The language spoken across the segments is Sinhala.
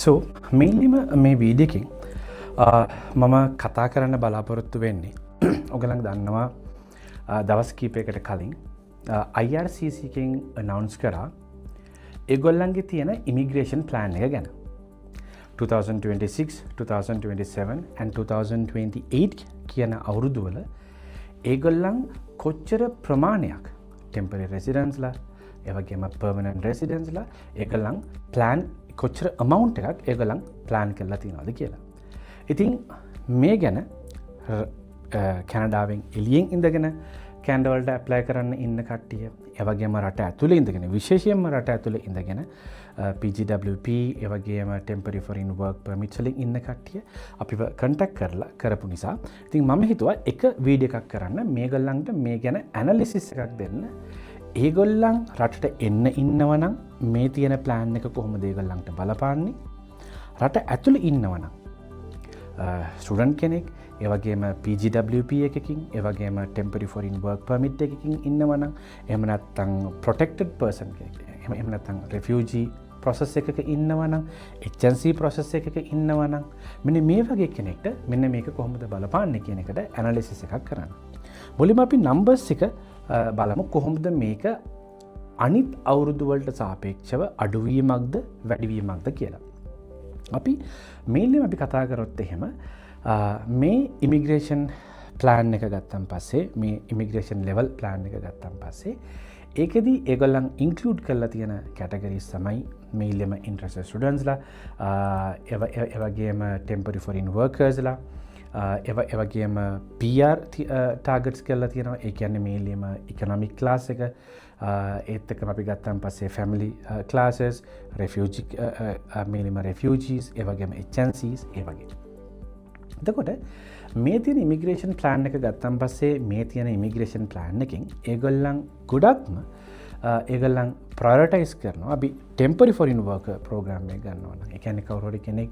So mainlyම මේ වීඩියෝ එකෙන් මම කතා කරන්න බලාපොරොත්තු වෙන්නේ ඔයගලන් දන්නවා දවස් කීපයකට කලින් IRCC එකෙන් announce කරා ඒගොල්ලන්ගේ තියෙන immigration plan එක ගැන 2026, 2027 and 2028 කියන අවුරුදු වල ඒගොල්ලන් කොච්චර ප්‍රමාණයක් temporary residents ලා ඒ වගේම permanent residents ලා ඒගොල්ලන් plan කොච්චර amount එකක් ඒගොල්ලන් plan කරලා තියෙනවද කියලා. ඉතින් මේ ගැන කැනඩාවෙන් එළියෙන් ඉඳගෙන කැනඩා වලට apply කරන්න ඉන්න කට්ටිය, ඒ වගේම රට ඇතුලේ ඉඳගෙන විශේෂයෙන්ම රට ඇතුලේ ඉඳගෙන PGWP ඒ වගේම temporary foreign work permits වලින් ඉන්න කට්ටිය අපිව contact කරලා කරපු නිසා ඉතින් මම හිතුවා එක වීඩියෝ එකක් කරන්න මේගොල්ලන්ට මේ ගැන analysis එකක් දෙන්න. ඒගොල්ලන් රටට එන්න ඉන්නවනම් මේ තියෙන ප්ලෑන් එක කොහොමද ඒගොල්ලන්ට බලපාන්නේ? රට ඇතුළේ ඉන්නවනම් ස්ටුඩන්ට් කෙනෙක්, ඒ වගේම PGWP එකකින්, ඒ වගේම temporary foreign work permit එකකින් ඉන්නවනම්, එහෙම නැත්නම් protected person කෙනෙක්, එහෙම නැත්නම් refugee process එකක ඉන්නවනම්, HNC process එකක ඉන්නවනම් මෙන්න මේ වගේ කෙනෙක්ට මෙන්න මේක කොහොමද බලපාන්නේ කියන එකට analysis එකක් කරන්න. මුලින්ම අපි numbers එක බලමු කොහොමද මේක අනිත් අවුරුදු වලට සාපේක්ෂව අඩුවීමක්ද වැඩිවීමක්ද කියලා. අපි මේන්ලිම අපි කතා කරොත් එහෙම මේ ඉමිග්‍රේෂන් ප්ලෑන් එක ගත්තන් පස්සේ, මේ ඉමිග්‍රේෂන් ලෙවල් ප්ලෑන් එක ගත්තන් පස්සේ ඒකෙදී ඒගොල්ලන් ඉන්ක්ලූඩ් කරලා තියෙන කැටගරිස් තමයි මේන්ලිම ඉන්ටරෙස්ටඩ් ස්ටුඩන්ට්ස්ලා, ඒ වගේම ටෙම්පරරි ෆොරින් වර්කර්ස්ලා, ඒ වගේම PR ටාගට්ස් කරලා තියෙනවා. ඒ කියන්නේ මේන්ලිම ඉකොනොමික් ක්ලාස් එක, ඒත් එක්කම අපි ගත්තන් පස්සේ ෆැමිලි ක්ලාසස්, රෙෆියුජි මේන්ලිම රෙෆියුජීස්, ඒ වගේම HNCs ඒ වගේ. එතකොට මේ තියෙන ඉමිග්‍රේෂන් ප්ලෑන් එක ගත්තන් පස්සේ මේ තියෙන ඉමිග්‍රේෂන් ප්ලෑන් එකෙන් ඒගොල්ලන් ගොඩක්ම ඒගොල්ලන් ප්‍රයොරිටයිස් කරනවා අපි ටෙම්පරරි ෆොරින් වර්කර් ප්‍රෝග්‍රෑම් එක ගන්නවා නම්. ඒ කියන්නේ කවුරු හරි කෙනෙක්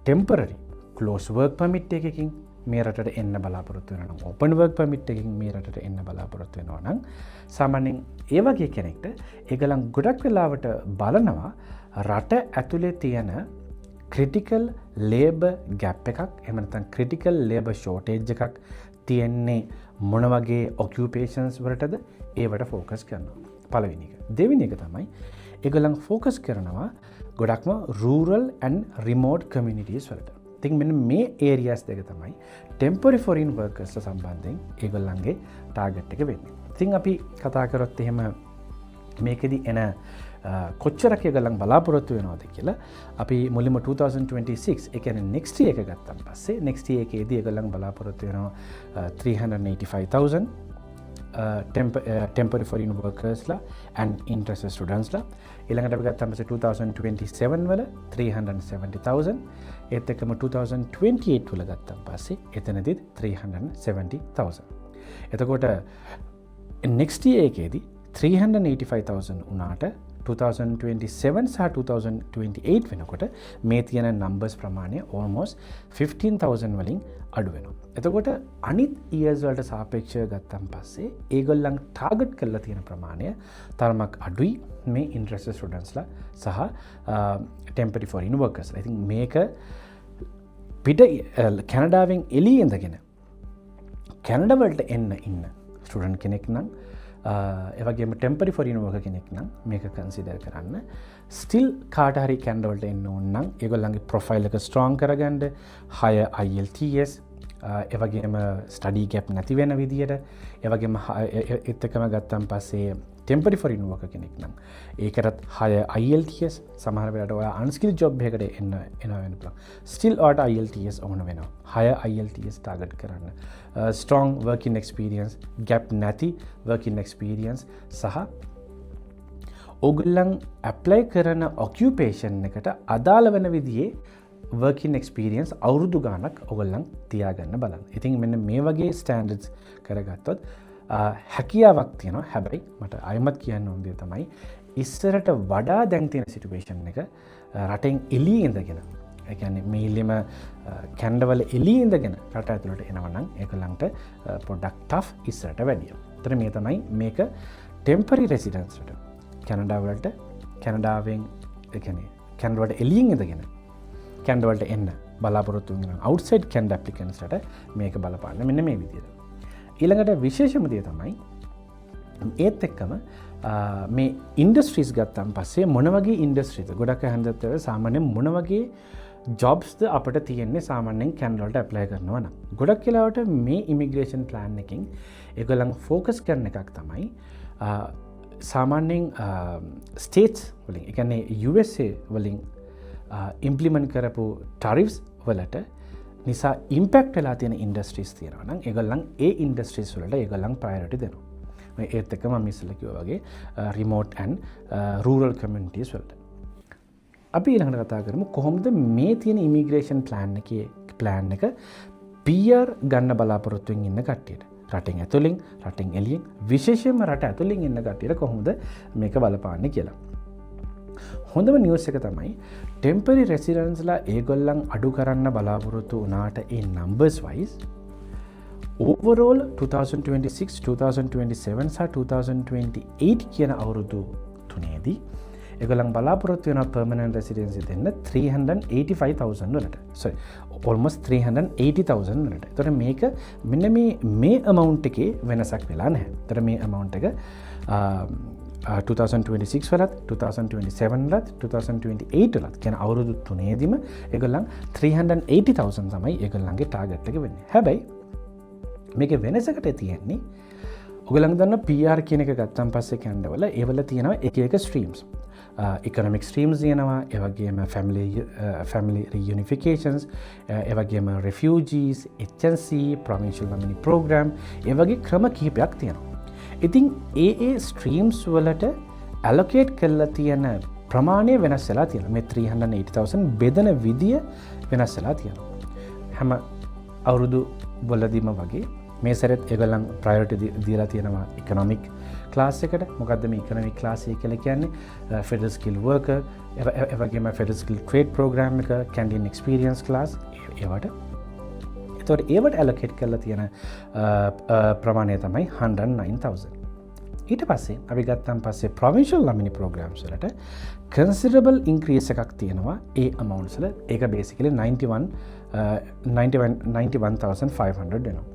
ටෙම්පරරි ක්ලෝස් වර්ක් පර්මිට් එකකින් මේ රටට එන්න බලාපොරොත්තු වෙනවා නම්, ඕපන් වර්ක් පර්මිට් එකකින් මේ රටට එන්න බලාපොරොත්තු වෙනවා නම් සාමාන්‍යයෙන් ඒ වගේ කෙනෙක්ට ඒගොල්ලන් ගොඩක් වෙලාවට බලනවා රට ඇතුලේ තියෙන ක්‍රිටිකල් ලේබර් ගැප් එකක්, එහෙම නැත්නම් ක්‍රිටිකල් ලේබර් ෂෝටේජ් එකක් තියෙන්නේ මොන වගේ ඔකියුපේෂන්ස් වලටද ඒවට ફોකස් කරනවා. පළවෙනි එක. දෙවෙනි එක තමයි ඒගොල්ලන් ફોකස් කරනවා ගොඩක්ම rural and remote communities වලට. ඉතින් මෙන්න මේ ඒරියාස් දෙක තමයි ටෙම්පරරි ෆොරින් වර්කර්ස් සම්බන්ධයෙන් ඒගොල්ලන්ගේ ටාගට් එක වෙන්නේ. ඉතින් අපි කතා කරොත් එහෙම මේකෙදි එන කොච්චරක් ඒගොල්ලන් බලාපොරොත්තු වෙනවද කියලා අපි මුලින්ම 2026 ඒ කියන්නේ next year එක ගත්තන් පස්සේ next year එකේදී ඒගොල්ලන් බලාපොරොත්තු වෙනවා 385,000 temporary foreign workers ලා and interested students ලා. ඊළඟට අපි ගත්තන් පස්සේ 2027 වල 370,000, ඒත් එක්කම 2028 වල ගත්තන් පස්සේ එතනදිත් 370,000. එතකොට next year එකේදී 385,000 උනාට 2027 සහ 2028 වෙනකොට මේ තියෙන numbers ප්‍රමාණය almost 15,000 වලින් අඩු වෙනවා. එතකොට අනිත් years වලට සාපේක්ෂව ගත්තන් පස්සේ ඒගොල්ලන් ටාගට් කරලා තියෙන ප්‍රමාණය තරමක් අඩුයි මේ interested studentsලා සහ temporary foreign workersලා. ඉතින් මේක පිට කැනඩාවෙන් එළියේ ඉඳගෙන කැනඩා වලට එන්න ඉන්න ස්ටුඩන්ට් කෙනෙක් නම්, ඒ වගේම ටෙම්පරරි ෆොරින් වර්කර් කෙනෙක් නම් මේක කන්සිඩර් කරන්න. ස්ටිල් කාට හරි කැනඩා වලට එන්න ඕන නම් ඒගොල්ලන්ගේ ප්‍රොෆයිල් එක ස්ට්‍රෝං කරගන්න, higher IELTS, ඒ වගේම ස්ටඩි ගැප් නැති වෙන විදියට, ඒ වගේම ඒත් එක්කම ගත්තන් පස්සේ ටෙම්පරරි ෆොරින් වර්කර් කෙනෙක් නම් ඒකටත් higher IELTS, සමහර වෙලාවට ඔයා අන්ස්කිල් ජොබ් එකකට එන්න වෙන්න පුළුවන්. ස්ටිල් ඔයාට IELTS ඕන වෙනවා. higher IELTS ටාගට් කරන්න. strong working experience, gap නැති working experience සහ ඔයගොල්ලන් apply කරන occupation එකට අදාළ වෙන විදිහේ working experience අවුරුදු ගානක් ඔයගොල්ලන් තියාගන්න බලන්න. ඉතින් මෙන්න මේ වගේ standards කරගත්තොත් හැකියාවක් තියෙනවා. හැබැයි මට අයමත් කියන්න ඕන දේ තමයි ඉස්සරට වඩා දැන් තියෙන සිටුේෂන් එක රටෙන් එළියේ ඉඳගෙන, ඒ කියන්නේ මේලිම කැනඩාවල එළියේ ඉඳගෙන රට ඇතුළට එනවා නම් ඒගොල්ලන්ට පොඩ්ඩක් tough ඉස්සරට වැඩිය. ඒතර මේ තමයි මේක temporary residents වලට කැනඩාවලට කැනඩාවෙන් ඒ කියන්නේ කැනඩා වලට එළියෙන් ඉඳගෙන කැනඩා වලට එන්න බලාපොරොත්තු වෙන අවුට්සයිඩ් කැනඩා ඇප්ලිකන්ට්ස්ට මේක බලපාන්න මෙන්න මේ විදිහට. ඊළඟට විශේෂම දේ තමයි ඒත් එක්කම මේ ඉන්ඩස්ට්‍රීස් ගත්තන් පස්සේ මොන වගේ ඉන්ඩස්ට්‍රීද ගොඩක් අහන්නත් සාමාන්‍යයෙන් මොන වගේ ජොබ්ස්ද අපිට තියෙන්නේ සාමාන්‍යයෙන් කැනඩා වලට ඇප්ලයි කරනවා නම් ගොඩක් වෙලාවට මේ ඉමිග්‍රේෂන් ප්ලෑන් එකකින් ඒගොල්ලන් ફોකස් කරන එකක් තමයි සාමාන්‍යයෙන් ස්ටේට්ස් වලින් ඒ කියන්නේ USA වලින් ඉම්ප්ලිමන්ට් කරපු ටරිෆ්ස් වලට නිසා ඉම්පැක්ට් වෙලා තියෙන ඉන්ඩස්ට්‍රීස් තියෙනවා නම් ඒගොල්ලන් ඒ ඉන්ඩස්ට්‍රීස් වලට ඒගොල්ලන් ප්‍රයොරිටි දෙනවා. මේ ඒත් එක්කම මම ඉස්සෙල්ලා කිව්වා වගේ රිමෝට් ඇන්ඩ් රූරල් කමියුනිටිස් වලට. අපි ඊළඟට කතා කරමු කොහොමද මේ තියෙන ඉමිග්‍රේෂන් ප්ලෑන් එක PR ගන්න බලාපොරොත්තුෙන් ඉන්න කට්ටියට. රටෙන් ඇතුළෙන් රටෙන් එළියෙන් විශේෂයෙන්ම රට ඇතුළෙන් ඉන්න කට්ටියට කොහොමද මේක බලපාන්නේ කියලා. හොඳම නිවුස් එක තමයි ටෙම්පරරි රෙසිඩන්ස්ලා ඒගොල්ලන් අඩු කරන්න බලාපොරොත්තු වුණාට ඒ නම්බර්ස් වයිස් overall 2026 2027 සහ 2028 කියන අවුරුදු තුනේදී ඒගොල්ලන් බලාපොරොත්තු වෙන permanent residency දෙන්න 385,000 වලට. sorry almost 380,000 වලට. ඒතර මේක මෙන්න මේ amount එකේ වෙනසක් වෙලා නැහැ. ඒතර මේ amount එක 2026 වලත් 2027 වලත් 2028 වලත් කියන අවුරුදු තුනේදීම ඒගොල්ලන් 380,000 තමයි ඒගොල්ලන්ගේ ටාගට් එක වෙන්නේ. හැබැයි මේක වෙනසකට තියෙන්නේ ඔයගොල්ලන් දන්න PR කියන එක ගත්තන් පස්සේ කැනඩා වල ඒවල තියෙනවා එක එක ස්ට්‍රීම්ස්. economic streams තියෙනවා, ඒ වගේම family reunifications, ඒ වගේම refugees, HNC, provincial nominee program, ඒ වගේ ක්‍රම කිහිපයක් තියෙනවා. ඉතින් ඒ ස්ට්‍රීම්ස් වලට allocate කරලා තියෙන ප්‍රමාණය වෙනස් වෙලා තියෙනවා. මේ 380,000 බෙදන විදිය වෙනස් වෙලා තියෙනවා. හැම අවුරුදු වලදීම වගේ මේ සැරෙත් ඒගොල්ලන් ප්‍රයොරිටි දීලා තියෙනවා ඉකොනොමික් ක්ලාස් එකට. මොකද්ද මේ ඉකොනොමික් ක්ලාස් එක කියලා කියන්නේ? ෆෙඩරල් ස්කිල් වර්කර්, ඒ වගේම ෆෙඩරල් ස්කිල් ට්‍රේඩ් ප්‍රෝග්‍රෑම් එක, කැන්ඩින් එක්ස්පීරියන්ස් ක්ලාස් ඒවට. ඒතකොට ඒවට allocate කරලා තියෙන ප්‍රමාණය තමයි 109,000. ඊට පස්සේ අපි ගත්තන් පස්සේ provincial nominee programs වලට considerable increase එකක් තියෙනවා ඒ amounts වල. ඒක basically 91,500 වෙනවා.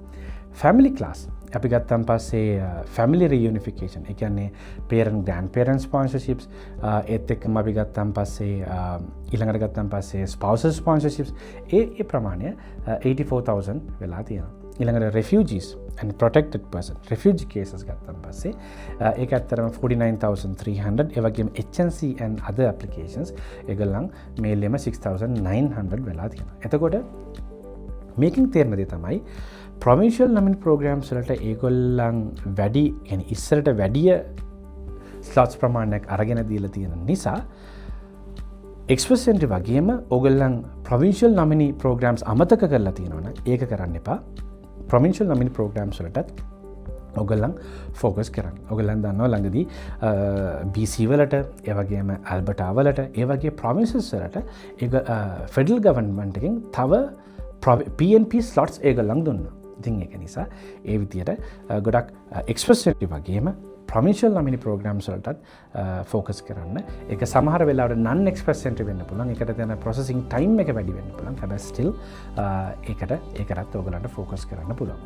family class අපි ගත්තන් පස්සේ family reunification, ඒ කියන්නේ parent grandparent sponsorships, ඒත් එක්කම අපි ගත්තන් පස්සේ ඊළඟට ගත්තන් පස්සේ spousal sponsorships ඒ ප්‍රමාණය 84,000 වෙලා තියෙනවා. ඊළඟට refugees and protected person refugee cases ගත්තන් පස්සේ ඒක ඇත්තටම 49,300. ඒ වගේම HNC and other applications ඒගොල්ලන් මේල්ලෙම 6,900 වෙලා තියෙනවා. එතකොට මේකින් තේරෙන දේ තමයි provincial nominee programs වලට ඒගොල්ලන් වැඩි يعني ඉස්සරට වැඩිය slots ප්‍රමාණයක් අරගෙන දීලා තියෙන නිසා express entry වගේම ඕගොල්ලන් provincial nominee programs අමතක කරලා තියෙනවා නම් ඒක කරන්න එපා. provincial nominee programs වලටත් ඕගොල්ලන් focus කරන්න. ඕගොල්ලන් දන්නවා ළඟදී BC වලට, ඒ වගේම ඇල්බර්ටා වලට, ඒ වගේ provinces වලට ඒක federal government එකෙන් තව PNP slots ඒගොල්ලන් දුන්නා. ඉතින් ඒක නිසා ඒ විදියට ගොඩක් express entry වගේම provincial nominee programs වලටත් focus කරන්න. ඒක සමහර වෙලාවට non express entry වෙන්න පුළුවන්. ඒකට තියෙන processing time එක වැඩි වෙන්න පුළුවන්. හැබැයි still ඒකටත් ඔයගලන්ට focus කරන්න පුළුවන්.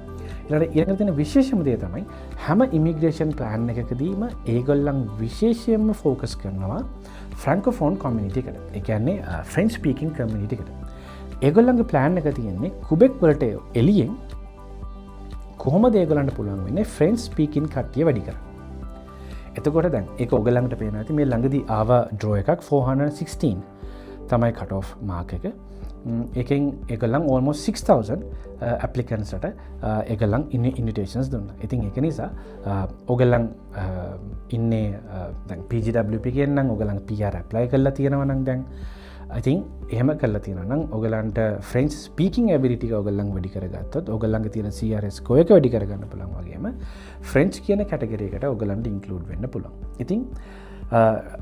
ඊළඟට තියෙන විශේෂම දේ තමයි හැම immigration plan එකකදීම ඒගොල්ලන් විශේෂයෙන්ම focus කරනවා francophone community එකට. ඒ කියන්නේ French speaking community එකට. ඒගොල්ලන්ගේ plan එක තියෙන්නේ කුබෙක් වලට එළියෙන් කොහොමද ඒගොල්ලන්ට පුළුවන් වෙන්නේ French speaking කට්ටිය වැඩි කරන්න. එතකොට දැන් ඒක ඔයගලන්ට පේනවා ඇති මේ ළඟදී ආව draw එකක් 416 තමයි cut off mark එක. ඒකෙන් ඒගොල්ලන් almost 6,000 applicants ට ඒගොල්ලන් invitations දුන්නා. ඉතින් ඒක නිසා ඔයගලන් ඉන්නේ දැන් PGWP කියන නම් ඔයගලන් PR apply කරලා තියෙනවා නම් දැන් I think එහෙම කරලා තියෙනවා නම් ඔයගලන්ට French speaking ability එක ඔයගලන් වැඩි කරගත්තොත් ඔයගලන්ගේ තියෙන CRS score එක වැඩි කරගන්න පුළුවන් වගේම French කියන category එකට ඔයගලන්ට include වෙන්න පුළුවන්. ඉතින්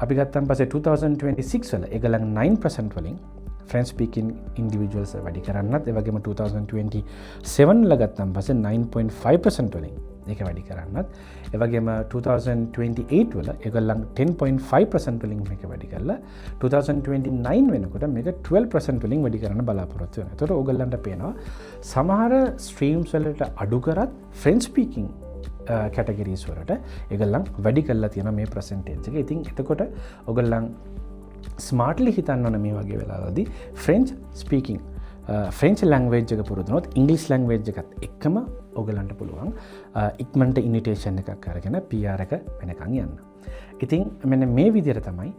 අපි ගත්තන් පස්සේ 2026 වල ඒගොල්ලන් 9% වලින් French speaking individuals වැඩි කරන්නත්, ඒ වගේම 2027 වල ගත්තන් පස්සේ 9.5% වලින් ඒක වැඩි කරන්නත්. ඒ වගේම 2028 වල ඒගොල්ලන් 10.5% වලින් මේක වැඩි කරලා 2029 වෙනකොට මේක 12% වලින් වැඩි කරන්න බලාපොරොත්තු වෙනවා. ඒතකොට ඕගොල්ලන්ට පේනවා සමහර ස්ට්‍රීම්ස් වලට අඩු කරත් ෆ්‍රෙන්ච් ස්පීකින් කැටගරීස් වලට ඒගොල්ලන් වැඩි කරලා තියෙනවා මේ percentage එක. ඉතින් එතකොට ඕගොල්ලන් ස්මාර්ට්ලි හිතන්න ඕන මේ වගේ වෙලාවලදී ෆ්‍රෙන්ච් ස්පීකින් ෆ්‍රෙන්ච් ලැංග්වේජ් එක පුරුදු වුණොත් ඉංග්‍රීසි ලැංග්වේජ් එකත් එක්කම ඕගලන්ට පුළුවන් ඉක්මනට ඉනිටේෂන් එකක් අරගෙන PR එක වෙනකන් යන්න. ඉතින් මෙන්න මේ විදිහට තමයි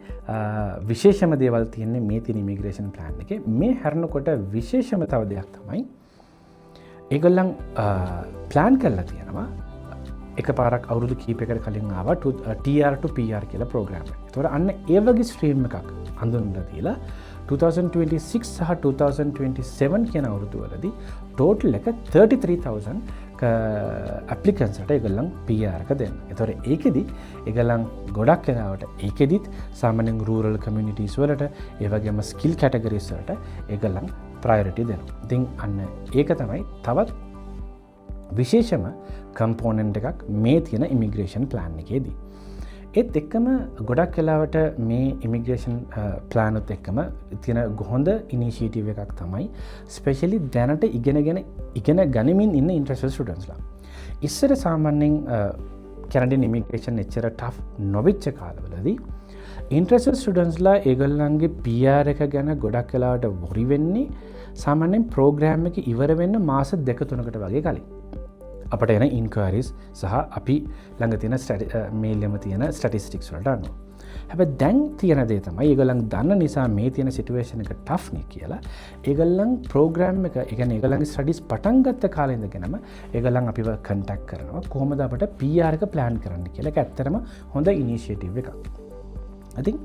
විශේෂම දේවල් තියෙන්නේ මේ තියෙන ඉමිග්‍රේෂන් ප්ලෑන් එකේ. මේ හැරෙනකොට විශේෂම තව දෙයක් තමයි ඒගොල්ලන් ප්ලෑන් කරලා තියෙනවා එක පාරක් අවුරුදු කීපයකට කලින් ආවා TR to PR කියලා ප්‍රෝග්‍රෑම් එක. ඒතකොට අන්න ඒ වගේ ස්ට්‍රීම් එකක් අඳුන්ලා දීලා 2026 සහ 2027 කියන අවුරුදු වලදී ටෝටල් එක 33,000 ඇප්ලිකන්ට්ස්ට ඒගොල්ලන් PR එක දෙන්න. ඒතකොට ඒකෙදි ඒගොල්ලන් ගොඩක් වෙලාවට ඒකෙදිත් සාමාන්‍යයෙන් රූරල් කමියුනිටිස් වලට ඒ වගේම ස්කිල් කැටගරිස් වලට ඒගොල්ලන් ප්‍රයොරිටි දෙනවා. ඉතින් අන්න ඒක තමයි තවත් විශේෂම කම්පෝනන්ට් එකක් මේ තියෙන ඉමිග්‍රේෂන් ප්ලෑන් එකේදී. ඒත් එක්කම ගොඩක් වෙලාවට මේ ඉමිග්‍රේෂන් ප්ලෑනුත් එක්කම තියෙන හොඳ ඉනිෂියේටිව් එකක් තමයි ස්පෙෂලි දැනට ඉගෙන ගනිමින් ඉන්න ඉන්ටර්නැෂනල් ස්ටුඩන්ට්ස්ලා. ඉස්සර සාමාන්‍යයෙන් කැනඩියන් ඉමිග්‍රේෂන් එච්චර ටෆ් නොවිච්ච කාලවලදී ඉන්ටර්නැෂනල් ස්ටුඩන්ට්ස්ලා ඒගොල්ලන්ගේ PR එක ගැන ගොඩක් වෙලාවට වොරි වෙන්නේ සාමාන්‍යයෙන් ප්‍රෝග්‍රෑම් එක ඉවර වෙන්න මාස 2-3කට වගේ කලින්. අපට එන ඉන්ක්වයරිස් සහ අපි ළඟ තියෙන මේල්ලම තියෙන ස්ටැටිස්ටික්ස් වලට අනුව. හැබැයි දැන් තියෙන දේ තමයි ඒගොල්ලන් දන්න නිසා මේ තියෙන සිටුේෂන් එක ටෆ් නේ කියලා ඒගොල්ලන් ප්‍රෝග්‍රෑම් එක, ඒ කියන්නේ ඒගොල්ලන්ගේ ස්ටඩිස් පටන් ගත්ත කාලේ ඉඳගෙනම ඒගොල්ලන් අපිව කන්ටැක්ට් කරනවා කොහොමද අපිට PR එක ප්ලෑන් කරන්න කියලා. ඒක ඇත්තටම හොඳ ඉනිෂියේටිව් එකක්. ඉතින්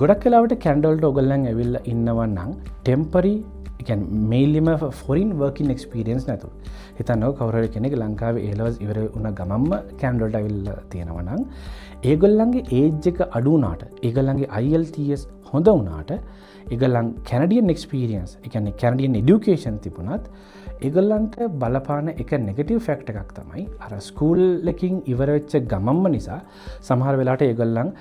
ගොඩක් වෙලාවට කැනඩාවලට ඕගොල්ලන් ඇවිල්ලා ඉන්නවා නම් ටෙම්පරරි මේල්ලිම ෆොරින් වර්කින් එක්ස්පීරියන්ස් නැතුව. හිතන්නකො කවුරු හරි කෙනෙක් ලංකාවේ A levels ඉවර වුණ ගමන්ම කැනඩාවලට ඇවිල්ලා තියෙනවා නම් ඒගොල්ලන්ගේ ඒජ් එක අඩු වුණාට, ඒගොල්ලන්ගේ IELTS හොඳ වුණාට, ඒගොල්ලන් කැනඩියන් එක්ස්පීරියන්ස්, ඒ කියන්නේ කැනඩියන් এডুকেෂන් තිබුණත් ඒගොල්ලන්ට බලපාන එක නෙගටිව් ෆැක්ටර් එකක් තමයි අර ස්කූල් එකකින් ඉවර වෙච්ච ගමන්ම නිසා සමහර වෙලාවට ඒගොල්ලන්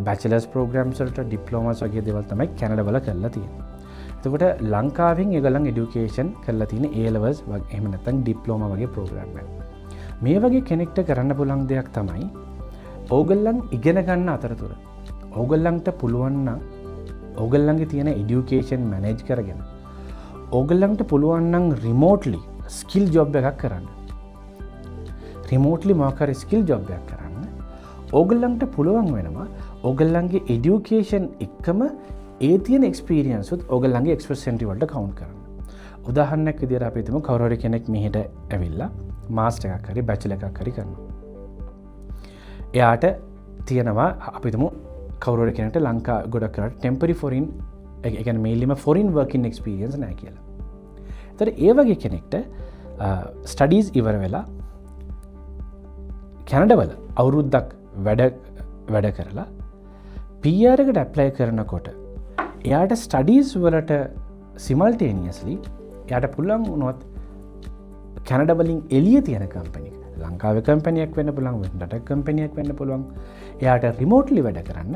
බැචලර්ස් ප්‍රෝග්‍රෑම්ස් වලට ඩිප්ලෝමාස් වගේ දේවල් තමයි කැනඩාවල කරලා තියෙන්නේ. එතකොට ලංකාවෙන් ඒගොල්ලන් এডুকেෂන් කරලා තියෙන A levels වගේ එහෙම නැත්නම් ඩිප්ලෝමා වගේ ප්‍රෝග්‍රෑම් එක. මේ වගේ කෙනෙක්ට කරන්න පුළුවන් දෙයක් තමයි ඕගොල්ලන් ඉගෙන ගන්න අතරතුර ඕගොල්ලන්ට පුළුවන් නම් ඕගොල්ලන්ගේ තියෙන এডুকেෂන් මැනේජ් කරගෙන ඕගොල්ලන්ට පුළුවන් නම් රිමෝට්ලි ස්කිල් ජොබ් එකක් කරන්න. රිමෝට්ලි මොකක් හරි ස්කිල් ජොබ් එකක් කරන්න ඕගොල්ලන්ට පුළුවන් වෙනවා ඕගොල්ලන්ගේ এডুকেෂන් එක්කම ඒ තියෙන එක්ස්පීරියන්ස් උත් ඕගොල්ලන්ගේ එක්ස්පර්ට්ස් වලට කවුන්ට් කරන්න. උදාහරණයක් විදිහට අපි හිතමු කවුරු හරි කෙනෙක් මෙහෙට ඇවිල්ලා මාස්ටර් එකක් හරි බැචලර් එකක් හරි කරනවා. එයාට තියෙනවා අපි හිතමු කවුරු හරි කෙනෙක්ට ලංකා ගොඩක් කරලා ටෙම්පරරි ෆොරින් ඒ කියන්නේ මේලිම ෆොරින් වර්කින් එක්ස්පීරියන්ස් නැහැ කියලා. ඒතර ඒ වගේ කෙනෙක්ට ස්ටඩීස් ඉවර වෙලා කැනඩාවල අවුරුද්දක් වැඩ කරලා PR එකට ඇප්ලයි කරනකොට එයාට ස්ටඩීස් වලට සිමල්ටේනියස්ලි එයාට පුළුවන් වුණොත් කැනඩා වලින් එළිය තියෙන කම්පැනි එක ලංකාවේ කම්පැනියක් වෙන්න පුළුවන්, වෙන රටක කම්පැනියක් වෙන්න පුළුවන්. එයාට රිමෝට්ලි වැඩ කරන්න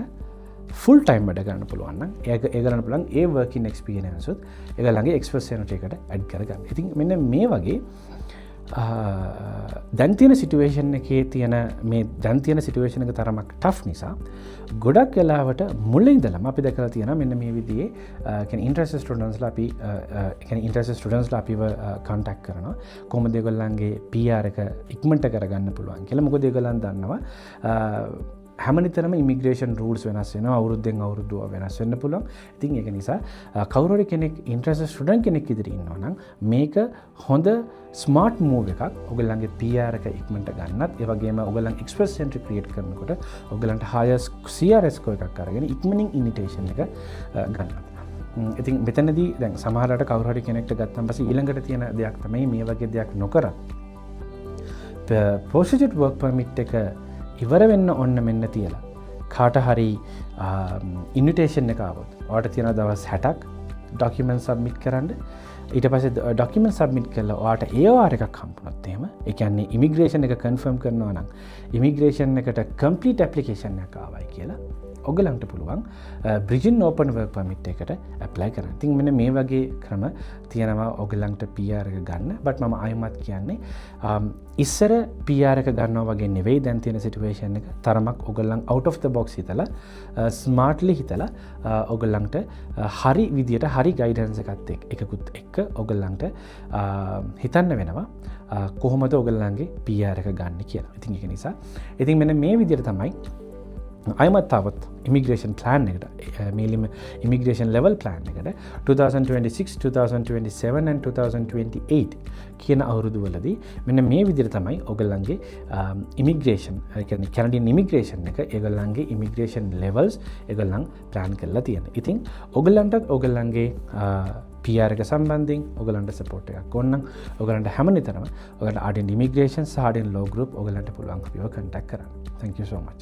ෆුල් ටයිම් වැඩ කරන්න පුළුවන් නම් ඒගොල්ලන්ට පුළුවන් ඒ වර්කින් එක්ස්පීරියන්ස් උත් ඒගොල්ලන්ගේ එක්ස්පර්ට්ස් එකට ඇඩ් කරගන්න. ඉතින් මෙන්න මේ වගේ දැන් තියෙන සිටුේෂන් එකේ තියෙන මේ දැන් තියෙන සිටුේෂන් එක තරමක් ටෆ් නිසා ගොඩක් වෙලාවට මුලින් ඉඳලම අපි දැකලා තියෙනවා මෙන්න මේ විදිහේ කියන්නේ ඉන්ටර්නැෂනල් ස්ටුඩන්ට්ස්ලා අපි කියන්නේ ඉන්ටර්නැෂනල් ස්ටුඩන්ට්ස්ලා අපිව කන්ටැක්ට් කරනවා කොහොමද ඒගොල්ලන්ගේ PR එක ඉක්මනට කරගන්න පුළුවන් කියලා. මොකද ඒගොල්ලන් දන්නවා හැමනිතරම ඉමිග්‍රේෂන් රූල්ස් වෙනස් වෙනවා, අවුරුද්දෙන් අවුරුද්ද වෙනස් වෙන්න පුළුවන්. ඉතින් ඒක නිසා කවුරු හරි කෙනෙක් ඉන්ටර්නැෂනල් ස්ටුඩන්ට් කෙනෙක් ඉදිරියේ ඉන්නවා නම් මේක හොඳ ස්මාර්ට් මූව් එකක්. ඔයගොල්ලන්ගේ PR එක ඉක්මනට ගන්නත්, ඒ වගේම ඔයගොල්ලන් එක්ස්පර්ට් සෙන්ටර් ක්‍රියේට් කරනකොට ඔයගොල්ලන්ට හයර් CRS ස්කෝර් එකක් අරගෙන ඉක්මනින් ඉනිටේෂන් එක ගන්නත්. ඉතින් මෙතනදී දැන් සමහරවිට කවුරු හරි කෙනෙක්ට ගත්තන් පස්සේ ඊළඟට තියෙන දෙයක් තමයි මේ වගේ දෙයක් නොකරත් පෝස්ට් වර්ක් පර්මිට් එක ඉවර වෙන්න ඔන්න මෙන්න තියලා කාට හරි ඉන්විටේෂන් එක ආවොත් ඔයාලට තියෙන දවස් 60ක් ඩොකියුමන්ට් සබ්මිට් කරන්න. ඊට පස්සේ ඩොකියුමන්ට් සබ්මිට් කරලා ඔයාට AOR එකක් හම්බුනොත් එහෙම ඒ කියන්නේ ඉමිග්‍රේෂන් එක කන්ෆර්ම් කරනවා නම් ඉමිග්‍රේෂන් එකට කම්ප්ලීට් ඇප්ලිකේෂන් එකක් ආවයි කියලා ඔයගලන්ට පුළුවන් බ්‍රිජින් ඕපන් වර්ක් පර්මිට් එකට ඇප්ලයි කරන්න. ඉතින් මෙන්න මේ වගේ ක්‍රම තියෙනවා ඔයගලන්ට PR එක ගන්න. බට් මම ආයෙමත් කියන්නේ ඉස්සර PR එක ගන්නවා වගේ නෙවෙයි දැන් තියෙන සිටුේෂන් එක. තරමක් ඔයගලන් out of the box හිතලා ස්මාර්ට්ලි හිතලා ඔයගලන්ට හරි විදියට හරි ගයිඩන්ස් එකකුත් එක්ක ඔයගලන්ට හිතන්න වෙනවා කොහොමද ඔයගලන්ගේ PR එක ගන්න කියලා. ඉතින් ඒක නිසා ඉතින් මෙන්න මේ විදියට තමයි අයමත් තාවත් ඉමිග්‍රේෂන් ප්ලෑන් එකට මේලිම ඉමිග්‍රේෂන් ලෙවල් ප්ලෑන් එකට 2026, 2027 and 2028 කියන අවුරුදු වලදී මෙන්න මේ විදිහට තමයි ඔයගොල්ලන්ගේ ඉමිග්‍රේෂන් කියන්නේ කැනඩියන් ඉමිග්‍රේෂන් එක ඒගොල්ලන්ගේ ඉමිග්‍රේෂන් ලෙවල්ස් ඒගොල්ලන් ප්ලෑන් කරලා තියෙනවා. ඉතින් ඔයගොල්ලන්ටත් ඔයගොල්ලන්ගේ PR එක සම්බන්ධයෙන් ඔයගොල්ලන්ට සපෝට් එකක් ඕනනම් ඔයගොල්ලන්ට හැමනිතරම ඔයගොල්ලන්ට ආඩියන් ඉමිග්‍රේෂන් සහ ආඩියන් ලෝ ගෲප් ඔයගොල්ලන්ට පුළුවන් අපිව කන්ටැක්ට් කරන්න. Thank you so much.